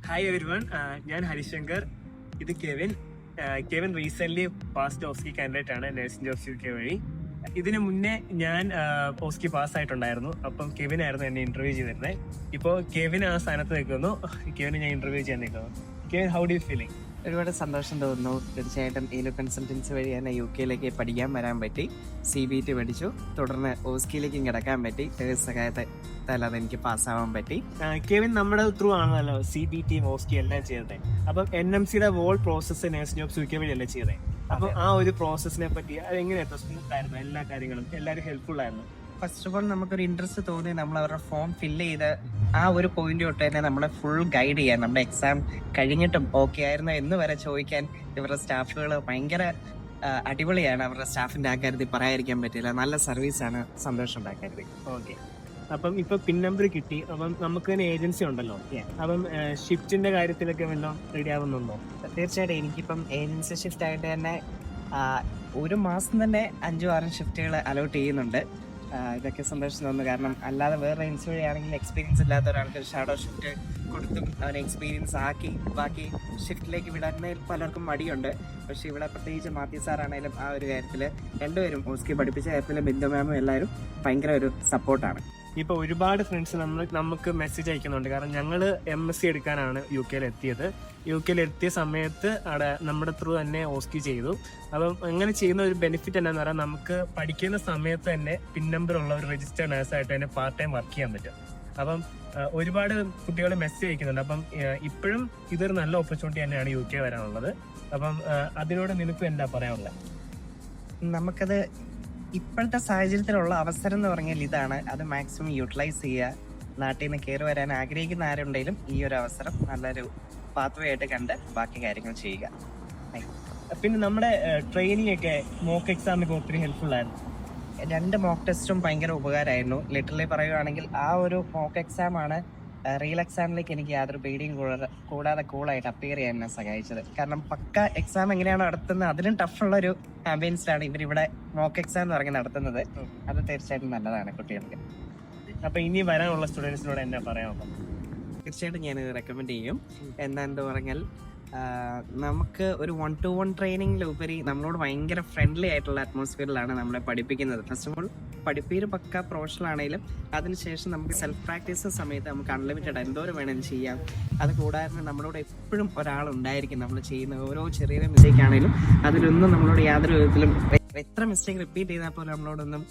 Hi everyone, ഞാൻ ഹരിശങ്കർ. ഇത് Kevin. Kevin recent past OSCE candidate ആണ് നഴ്സിംഗ് ജോബ്സ് UK വഴി. ഇതിനു മുന്നേ ഞാൻ ഓസ്കി പാസ് ആയിട്ടുണ്ടായിരുന്നു. അപ്പം കെവിൻ ആയിരുന്നു എന്നെ ഇന്റർവ്യൂ ചെയ്തിരുന്നത്. ഇപ്പോൾ കെവിൻ ആ സ്ഥാനത്ത് നിൽക്കുന്നു. കെവിനെ ഞാൻ ഇന്റർവ്യൂ ചെയ്യാൻ നിൽക്കുന്നു. Kevin, how do you feeling? ഒരുപാട് സന്തോഷം തോന്നുന്നു. തീർച്ചയായിട്ടും ഈലു കൺസൾട്ടൻസി വഴി തന്നെ UK പഠിക്കാൻ വരാൻ പറ്റി. CBT പഠിച്ചു, തുടർന്ന് ഓസ്കിയിലേക്കും കിടക്കാൻ പറ്റി. സഹായത്താൽ അതെനിക്ക് പാസ്സാവാൻ പറ്റി. കെവിൻ നമ്മുടെ ത്രൂ ആണല്ലോ CBT ഓസ്കി എല്ലാം ചെയ്തത്. അപ്പം NMCയുടെ whole process nursing jobs UK വഴി അല്ലേ ചെയ്തത്. അപ്പൊ ആ ഒരു പ്രോസസ്സിനെ പറ്റി അതെങ്ങനെയായിരുന്നു? സ്മൂത്ത് ആയിരുന്നു? എല്ലാ കാര്യങ്ങളും എല്ലാവരും ഹെൽപ്ഫുൾ ആയിരുന്നു? ഫസ്റ്റ് ഓഫ് ഓൾ നമുക്കൊരു ഇൻട്രസ്റ്റ് തോന്നി നമ്മൾ അവരുടെ ഫോം ഫില്ല് ചെയ്ത് ആ ഒരു പോയിന്റ് തൊട്ട് തന്നെ നമ്മളെ ഫുൾ ഗൈഡ് ചെയ്യാൻ, നമ്മുടെ എക്സാം കഴിഞ്ഞിട്ടും ഓക്കെ ആയിരുന്നു എന്ന് വരെ ചോദിക്കാൻ ഇവരുടെ സ്റ്റാഫുകൾ ഭയങ്കര അടിപൊളിയാണ്. അവരുടെ സ്റ്റാഫിന്റെ ആ കാര്യത്തിൽ പറയാതിരിക്കാൻ പറ്റില്ല. നല്ല സർവീസാണ്. സന്തോഷം ഉണ്ടാക്കരുത്. ഓക്കെ, അപ്പം ഇപ്പൊ പിൻ നമ്പർ കിട്ടി. അപ്പം നമുക്ക് തന്നെ ഏജൻസി ഉണ്ടല്ലോ. അപ്പം ഷിഫ്റ്റിന്റെ കാര്യത്തിലൊക്കെ വല്ലതും റെഡി ആവുന്നുണ്ടോ? തീർച്ചയായിട്ടും എനിക്കിപ്പം ഏജൻസി ഷിഫ്റ്റ് ആയിട്ട് തന്നെ ഒരു മാസം തന്നെ 5-6 ഷിഫ്റ്റുകൾ അലോട്ട് ചെയ്യുന്നുണ്ട്. ഇതൊക്കെ സന്തോഷം തോന്നുന്നു. കാരണം അല്ലാതെ വേറെ ഏജൻസി വഴിയാണെങ്കിൽ എക്സ്പീരിയൻസ് ഇല്ലാത്ത ഒരാൾക്ക് ഷാഡോ ഷിഫ്റ്റ് കൊടുത്തും അവനെ എക്സ്പീരിയൻസ് ആക്കി ബാക്കി ഷിഫ്റ്റിലേക്ക് വിടാൻ പലർക്കും മടിയുണ്ട്. പക്ഷെ ഇവിടെ പ്രത്യേകിച്ച് മാത്യു സാറാണേലും ആ ഒരു കാര്യത്തിൽ രണ്ടുപേരും ഓസ്കി പഠിപ്പിച്ച കാര്യത്തിൽ ബിന്ദു മാമും എല്ലാവരും ഭയങ്കര ഒരു സപ്പോർട്ടാണ്. ഇപ്പൊ ഒരുപാട് ഫ്രണ്ട്സ് നമുക്ക് മെസ്സേജ് അയക്കുന്നുണ്ട്. കാരണം ഞങ്ങള് MSc എടുക്കാനാണ് UK എത്തിയത്. UK എത്തിയ സമയത്ത് അവിടെ നമ്മുടെ ത്രൂ തന്നെ ഓസ്കി ചെയ്തു. അപ്പം അങ്ങനെ ചെയ്യുന്ന ഒരു ബെനിഫിറ്റ് എന്താന്ന് പറയാൻ, നമുക്ക് പഠിക്കുന്ന സമയത്ത് തന്നെ പിൻ നമ്പർ ഉള്ള ഒരു രജിസ്റ്റേർഡ് നേഴ്സായിട്ട് തന്നെ പാർട്ട് ടൈം വർക്ക് ചെയ്യാൻ പറ്റും. അപ്പം ഒരുപാട് കുട്ടികൾ മെസ്സേജ് അയക്കുന്നുണ്ട്. അപ്പം ഇപ്പോഴും ഇതൊരു നല്ല ഓപ്പർച്യൂണിറ്റി തന്നെയാണ് UK വരാനുള്ളത്. അപ്പം അതിനോട് നിനക്ക് എന്താ പറയാനുള്ളത്? നമുക്കത് ഇപ്പോഴത്തെ സാഹചര്യത്തിലുള്ള അവസരം എന്ന് പറഞ്ഞാൽ ഇതാണ്. അത് മാക്സിമം യൂട്ടിലൈസ് ചെയ്യുക. നാട്ടിൽ നിന്ന് കയറി വരാൻ ആഗ്രഹിക്കുന്ന ആരുണ്ടെങ്കിലും ഈ ഒരു അവസരം നല്ലൊരു പാത്വേ ആയിട്ട് കണ്ട് ബാക്കി കാര്യങ്ങൾ ചെയ്യുക. പിന്നെ നമ്മുടെ ട്രെയിനിങ് ഒക്കെ മോക്ക് എക്സാമൊക്കെ ഒത്തിരി ഹെൽപ്ഫുൾ ആയിരുന്നു. 2 മോക്ക് ടെസ്റ്റും ഭയങ്കര ഉപകാരമായിരുന്നു. ലിറ്ററലി പറയുകയാണെങ്കിൽ ആ ഒരു മോക്ക് എക്സാം ആണ് റിയൽ എക്സാമിലേക്ക് എനിക്ക് യാതൊരു പേടിയും കൂടാതെ കൂളായിട്ട് അപ്പിയർ ചെയ്യാൻ എന്നെ സഹായിച്ചത്. കാരണം പക്ക എക്സാം എങ്ങനെയാണോ നടത്തുന്നത് അതിലും ടഫുള്ള ഒരു ആംബിയൻസിലാണ് ഇവരിവിടെ മോക്ക് എക്സാം എന്ന് പറഞ്ഞ് നടത്തുന്നത്. അത് തീർച്ചയായിട്ടും നല്ലതാണ് കുട്ടികൾക്ക്. അപ്പൊ ഇനി വരാനുള്ള സ്റ്റുഡൻസിനോട് എന്നാ പറയാമോ? തീർച്ചയായിട്ടും ഞാൻ റെക്കമെൻഡ് ചെയ്യും. എന്താ പറഞ്ഞാൽ നമുക്ക് ഒരു 1-to-1 ട്രെയിനിങ്ങിലുപരി നമ്മളോട് ഭയങ്കര ഫ്രണ്ട്ലി ആയിട്ടുള്ള അറ്റ്മോസ്ഫിയറിലാണ് നമ്മളെ പഠിപ്പിക്കുന്നത്. ഫസ്റ്റ് ഓഫ് ഓൾ പഠിപ്പീര് പക്ക പ്രൊഫഷണൽ ആണെങ്കിലും അതിനുശേഷം നമുക്ക് സെൽഫ് പ്രാക്ടീസ് സമയത്ത് നമുക്ക് അൺലിമിറ്റഡ് എന്തോരം വേണമെങ്കിലും ചെയ്യാം. അത് കൂടാതെ നമ്മളോട് എപ്പോഴും ഒരാളുണ്ടായിരിക്കും. നമ്മൾ ചെയ്യുന്ന ഓരോ ചെറിയ മിസ്റ്റേക്ക് ആണെങ്കിലും അതിലൊന്നും നമ്മളോട് യാതൊരു വിധത്തിലും എത്ര മിസ്റ്റേക്ക് റിപ്പീറ്റ് ചെയ്താൽ പോലും നമ്മളോടൊന്നും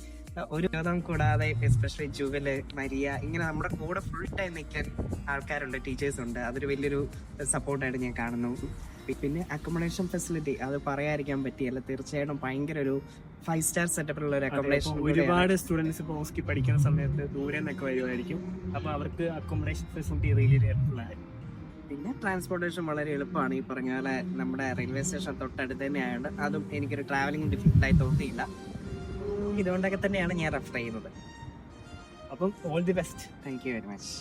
ഒരു വിധം കൂടാതെ, എസ്പെഷ്യലി ജുവല്, മരിയ, ഇങ്ങനെ നമ്മുടെ കൂടെ ഫുൾ ടൈം നിൽക്കാൻ ആൾക്കാരുണ്ട്, ടീച്ചേഴ്സ് ഉണ്ട്. അതൊരു വലിയൊരു സപ്പോർട്ടായിട്ട് ഞാൻ കാണുന്നു. പിന്നെ അക്കോമഡേഷൻ ഫെസിലിറ്റി അത് പറയാതിരിക്കാൻ പറ്റിയല്ല. തീർച്ചയായിട്ടും ഭയങ്കര ഒരു 5 സ്റ്റാർ സെറ്റപ്പിലുള്ള ഒരു അക്കോമഡേഷൻ. ഒരുപാട് സ്റ്റുഡൻസ് ഇപ്പോൾ ഓസ്കി പഠിക്കുന്ന സമയത്ത് ദൂരെ നിന്നൊക്കെ വരുമായിരിക്കും. അപ്പൊ അവർക്ക് അക്കോമഡേഷൻ ഫെസിലിറ്റി റിയലി ഹെൽപ്ഫുൾ ആയിരിക്കും. പിന്നെ ട്രാൻസ്പോർട്ടേഷൻ വളരെ എളുപ്പമാണ്. ഈ പറഞ്ഞ പോലെ നമ്മുടെ റെയിൽവേ സ്റ്റേഷൻ തൊട്ടടുത്ത് തന്നെ ആയതുകൊണ്ട് അതും എനിക്കൊരു ട്രാവലിംഗ് ഡിഫിക്കൽട്ടായി തോന്നിയില്ല. ഇതുകൊണ്ടൊക്കെ തന്നെയാണ് ഞാൻ റെഫർ ചെയ്യുന്നത്. അപ്പം all the best. Thank you very much.